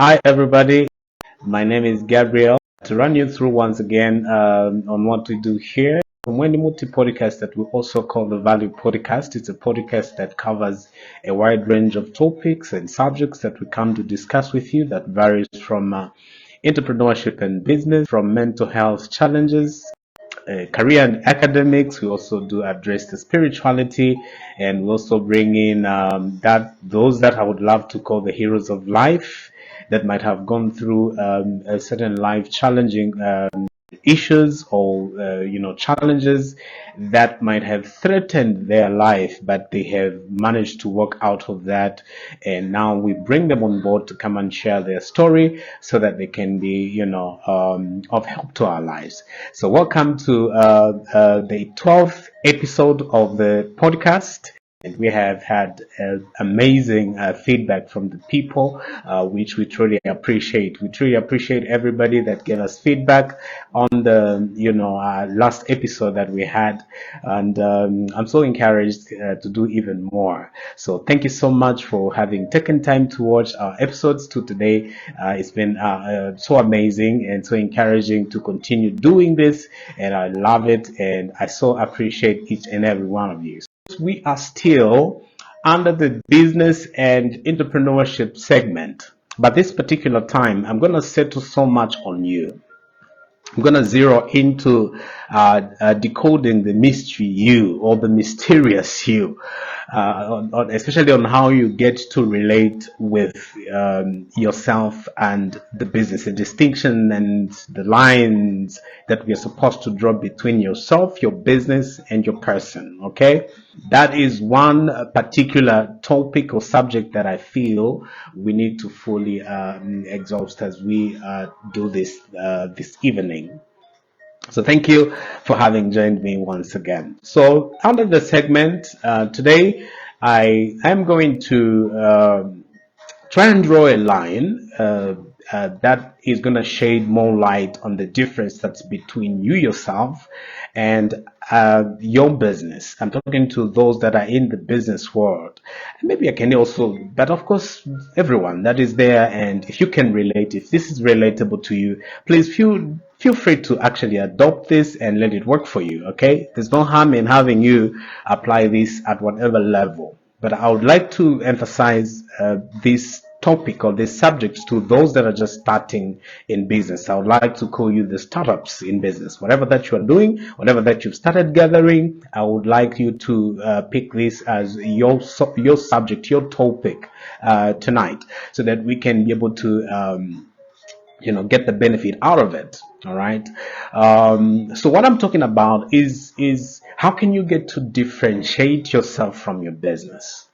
Hi, everybody. My name is Gabriel. To run you through once again on what we do here, from 𝐿𝑘𝐶𝐒 podcast that we also call the Value Podcast. It's a podcast that covers a wide range of topics and subjects that we come to discuss with you that varies from entrepreneurship and business, from mental health challenges, career and academics. We also do address the spirituality, and we also bring in those that I would love to call the heroes of life that might have gone through a certain life challenging issues or challenges that might have threatened their life, but they have managed to work out of that, and now we bring them on board to come and share their story so that they can be of help to our lives. So welcome to the 12th episode of the podcast. And we have had amazing feedback from the people, which we truly appreciate. We truly appreciate everybody that gave us feedback on the, last episode that we had. And I'm so encouraged to do even more. So thank you so much for having taken time to watch our episodes to today. It's been so amazing and so encouraging to continue doing this. And I love it. And I so appreciate each and every one of you. We are still under the business and entrepreneurship segment, but this particular time I'm going to settle so much on you. I'm going to zero into decoding the mystery you, or the mysterious you, especially on how you get to relate with yourself and the business, the distinction and the lines that we are supposed to draw between yourself, your business, and your person. Okay, that is one particular topic or subject that I feel we need to fully exhaust as we do this this evening. So thank you for having joined me once again. So under the segment today, I am going to try and draw a line that is going to shed more light on the difference that's between you yourself and your business. I'm talking to those that are in the business world. And maybe I can also, but of course, everyone that is there. And if you can relate, if this is relatable to you, please feel free to actually adopt this and let it work for you. Okay, there's no harm in having you apply this at whatever level. But I would like to emphasize this topic or this subject to those that are just starting in business. I would like to call you the startups in business. Whatever that you are doing, whatever that you've started gathering, I would like you to pick this as your subject, your topic tonight, so that we can be able to get the benefit out of it. All right. So what I'm talking about is how can you get to differentiate yourself from your business?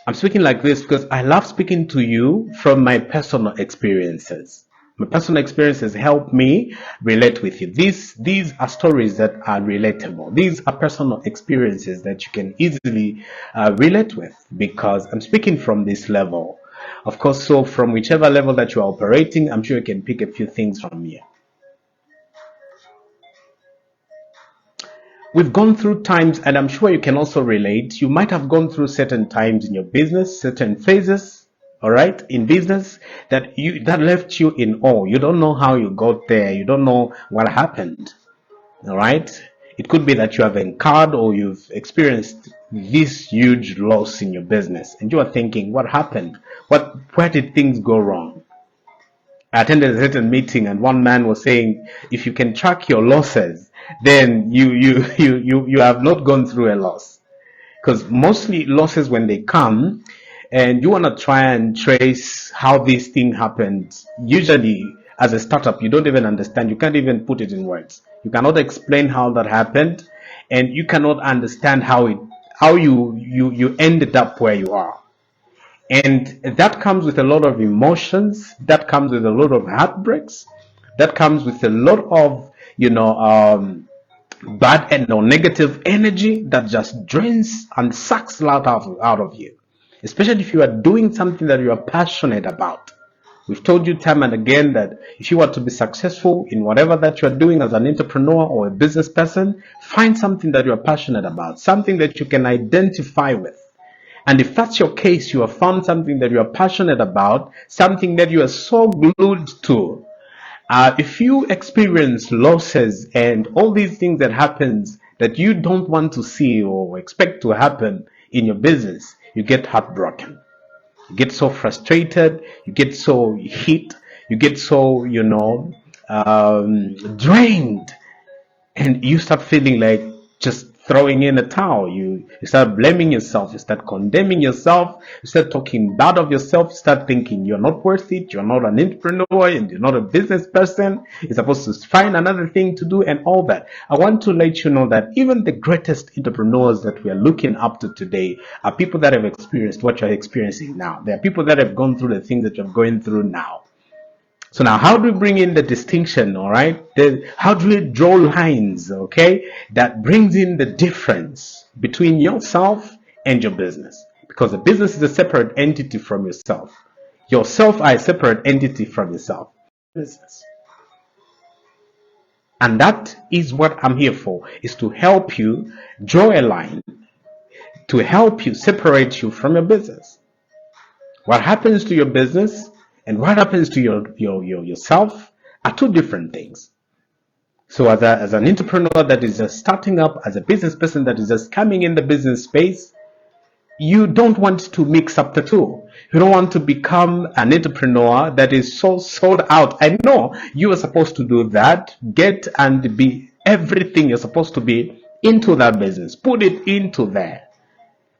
I'm speaking like this because I love speaking to you from my personal experiences. My personal experiences help me relate with you. These are stories that are relatable. These are personal experiences that you can easily relate with, because I'm speaking from this level. Of course, so from whichever level that you are operating, I'm sure you can pick a few things from here. We've gone through times, and I'm sure you can also relate. You might have gone through certain times in your business, certain phases, all right, in business that left you in awe. You don't know how you got there. You don't know what happened, all right? It could be that you have incurred or you've experienced this huge loss in your business, and you are thinking, what happened? Where did things go wrong? I attended a certain meeting, and one man was saying, if you can track your losses, then you have not gone through a loss. Because mostly losses, when they come and you want to try and trace how this thing happened, usually as a startup, you don't even understand. You can't even put it in words. You cannot explain how that happened, and you cannot understand how you ended up where you are. And that comes with a lot of emotions, that comes with a lot of heartbreaks, that comes with a lot of bad and negative energy that just drains and sucks a lot out of you, especially if you are doing something that you are passionate about. We've told you time and again that if you want to be successful in whatever that you are doing as an entrepreneur or a business person, find something that you are passionate about, something that you can identify with. And if that's your case, you have found something that you are passionate about, something that you are so glued to. If you experience losses and all these things that happens that you don't want to see or expect to happen in your business, you get heartbroken. You get so frustrated, you get so hit, you get so, drained, and you start feeling like just throwing in a towel. You start blaming yourself, you start condemning yourself, you start talking bad of yourself, you start thinking you're not worth it, you're not an entrepreneur, and you're not a business person, you're supposed to find another thing to do and all that. I want to let you know that even the greatest entrepreneurs that we are looking up to today are people that have experienced what you're experiencing now. They are people that have gone through the things that you're going through now. So now, how do we bring in the distinction, all right? How do we draw lines, okay, that brings in the difference between yourself and your business? Because the business is a separate entity from yourself. Yourself are a separate entity from yourself. Business. And that is what I'm here for, is to help you draw a line, to help you separate you from your business. What happens to your business and what happens to yourself are two different things. So as an entrepreneur that is just starting up, as a business person that is just coming in the business space, you don't want to mix up the two. You don't want to become an entrepreneur that is so sold out. I know you are supposed to do that, get and be everything you're supposed to be into that business. Put it into there.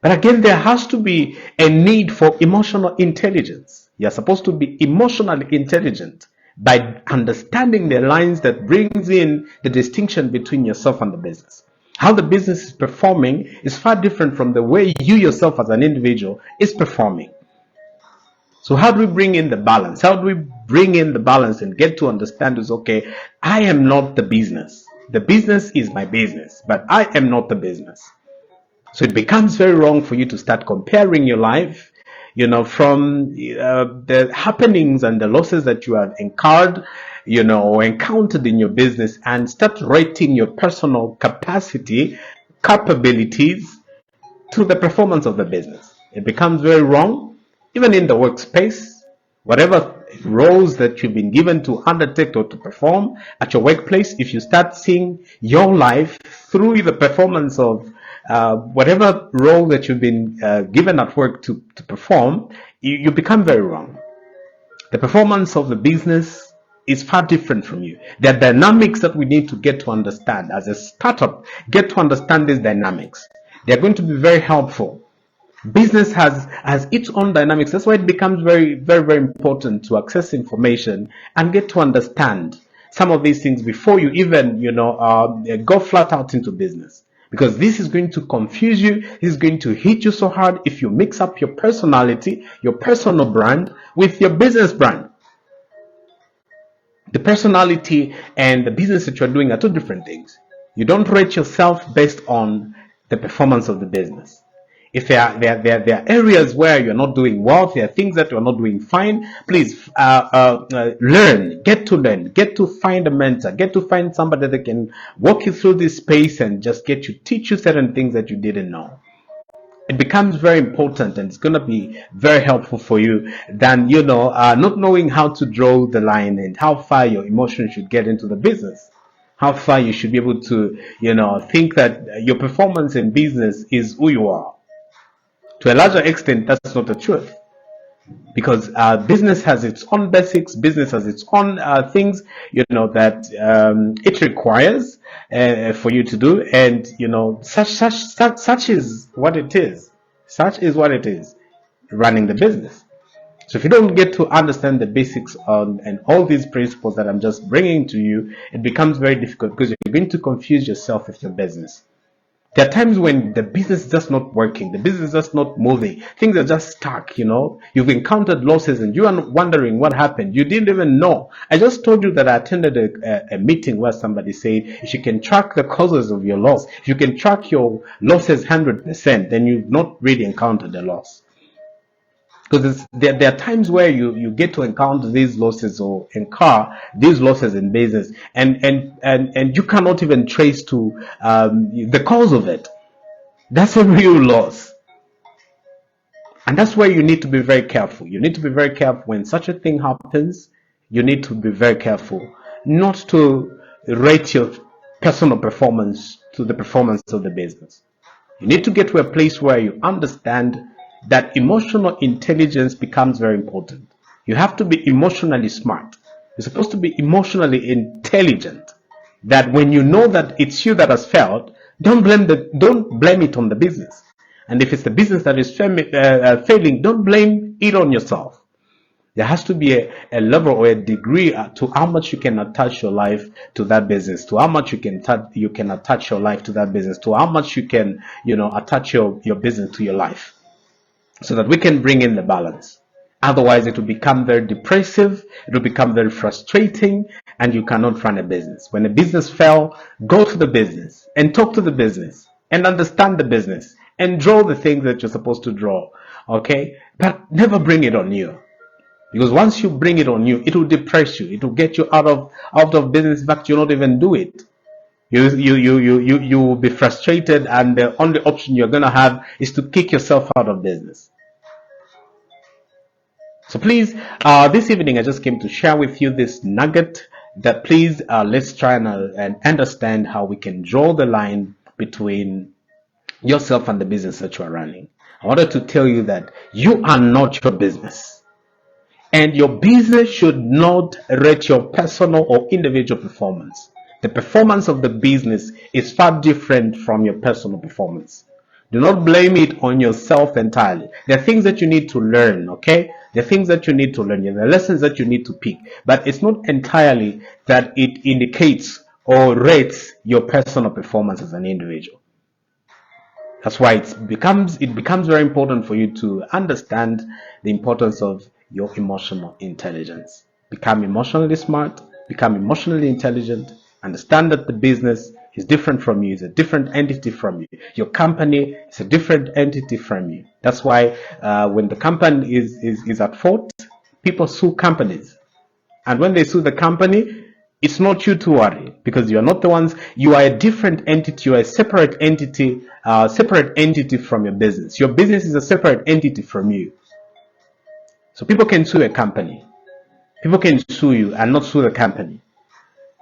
But again, there has to be a need for emotional intelligence. You're supposed to be emotionally intelligent by understanding the lines that brings in the distinction between yourself and the business. How the business is performing is far different from the way you yourself as an individual is performing. So how do we bring in the balance? How do we bring in the balance and get to understand is, okay, I am not the business. The business is my business, but I am not the business. So it becomes very wrong for you to start comparing your life, from the happenings and the losses that you have incurred, or encountered in your business, and start rating your personal capabilities to the performance of the business. It becomes very wrong, even in the workspace. Whatever roles that you've been given to undertake or to perform at your workplace, if you start seeing your life through the performance of whatever role that you've been given at work to perform, you become very wrong. The performance of the business is far different from you. There are dynamics that we need to get to understand. As a startup, get to understand these dynamics. They are going to be very helpful. Business has its own dynamics. That's why it becomes very, very, very important to access information and get to understand some of these things before you even, go flat out into business. Because this is going to confuse you. This is going to hit you so hard if you mix up your personality, your personal brand with your business brand. The personality and the business that you're doing are two different things. You don't rate yourself based on the performance of the business. If there are areas where you're not doing well, there are things that you're not doing fine, please learn, get to find a mentor, get to find somebody that can walk you through this space and just teach you certain things that you didn't know. It becomes very important, and it's going to be very helpful for you than, not knowing how to draw the line and how far your emotions should get into the business. How far you should be able to, think that your performance in business is who you are. To a larger extent, that's not the truth. Because business has its own basics, business has its own things, that it requires for you to do. And, such is what it is. Such is what it is, running the business. So if you don't get to understand the basics and all these principles that I'm just bringing to you, it becomes very difficult because you're going to confuse yourself with your business. There are times when the business is just not working, the business is just not moving, things are just stuck, You've encountered losses and you are wondering what happened. You didn't even know. I just told you that I attended a meeting where somebody said, if you can track the causes of your loss, if you can track your losses 100%, then you've not really encountered a loss. Because there are times where you get to encounter these losses or incur these losses in business, and you cannot even trace to the cause of it. That's a real loss. And that's where you need to be very careful. You need to be very careful when such a thing happens. You need to be very careful not to rate your personal performance to the performance of the business. You need to get to a place where you understand that emotional intelligence becomes very important. You have to be emotionally smart. You're supposed to be emotionally intelligent. That when you know that it's you that has failed, don't blame it on the business. And if it's the business that is failing, don't blame it on yourself. There has to be a level or a degree to how much you can attach your life to that business, to how much you can attach your life to that business, to how much you can, attach your business to your life, so that we can bring in the balance. Otherwise, it will become very depressive, it will become very frustrating, and you cannot run a business. When a business fails, go to the business and talk to the business and understand the business and draw the things that you're supposed to draw, okay? But never bring it on you. Because once you bring it on you, it will depress you. It will get you out of business. In fact, you'll not even do it. You will be frustrated, and the only option you're going to have is to kick yourself out of business. So please, this evening I just came to share with you this nugget that please, let's try and understand how we can draw the line between yourself and the business that you are running. I wanted to tell you that you are not your business. And your business should not rate your personal or individual performance. The performance of the business is far different from your personal performance. Do not blame it on yourself entirely. There are things that you need to learn, okay? There are things that you need to learn. There are lessons that you need to pick. But it's not entirely that it indicates or rates your personal performance as an individual. That's why it becomes very important for you to understand the importance of your emotional intelligence. Become emotionally smart, become emotionally intelligent, understand that the business is different from you, it's a different entity from you. Your company is a different entity from you. That's why when the company is at fault, people sue companies. And when they sue the company, it's not you to worry, because you're not the ones. You are a different entity. You are a separate entity from your business. Your business is a separate entity from you. So people can sue a company. People can sue you and not sue the company.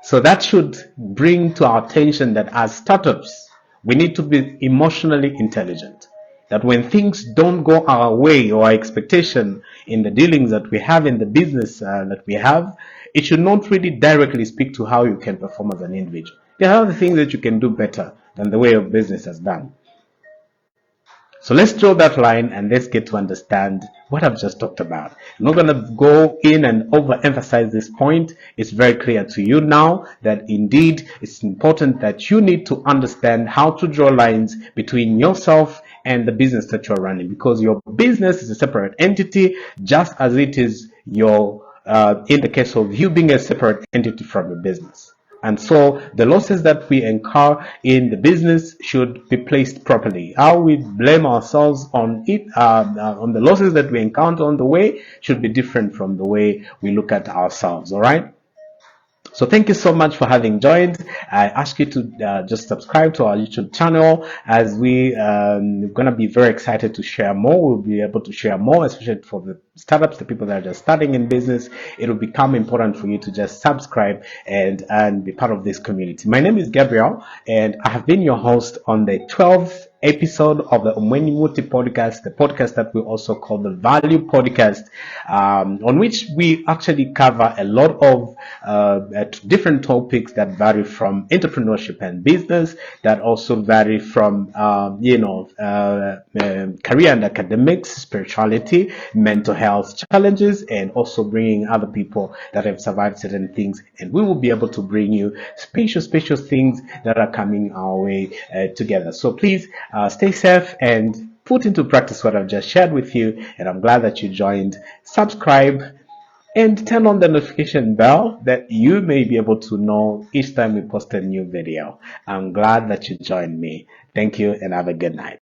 So that should bring to our attention that as startups, we need to be emotionally intelligent. That when things don't go our way or our expectation in the dealings that we have in the business that we have, it should not really directly speak to how you can perform as an individual. There are other things that you can do better than the way your business has done. So let's draw that line and let's get to understand what I've just talked about. I'm not going to go in and overemphasize this point. It's very clear to you now that indeed it's important that you need to understand how to draw lines between yourself and the business that you're running, because your business is a separate entity, just as it is your in the case of you being a separate entity from your business. And so the losses that we incur in the business should be placed properly. How we blame ourselves on it, on the losses that we encounter on the way, should be different from the way we look at ourselves. All right. So thank you so much for having joined. I ask you to just subscribe to our YouTube channel, as we're going to be very excited to share more. We'll be able to share more, especially for the startups, the people that are just starting in business. It will become important for you to just subscribe and be part of this community. My name is Gabriel, and I have been your host on the 12th episode of the 𝐿 podcast, the podcast that we also call the Value Podcast, on which we actually cover a lot of different topics that vary from entrepreneurship and business, that also vary from career and academics, spirituality, mental health challenges, and also bringing other people that have survived certain things. And we will be able to bring you special things that are coming our way together. So please stay safe and put into practice what I've just shared with you. And I'm glad that you joined. Subscribe and turn on the notification bell that you may be able to know each time we post a new video. I'm glad that you joined me. Thank you and have a good night.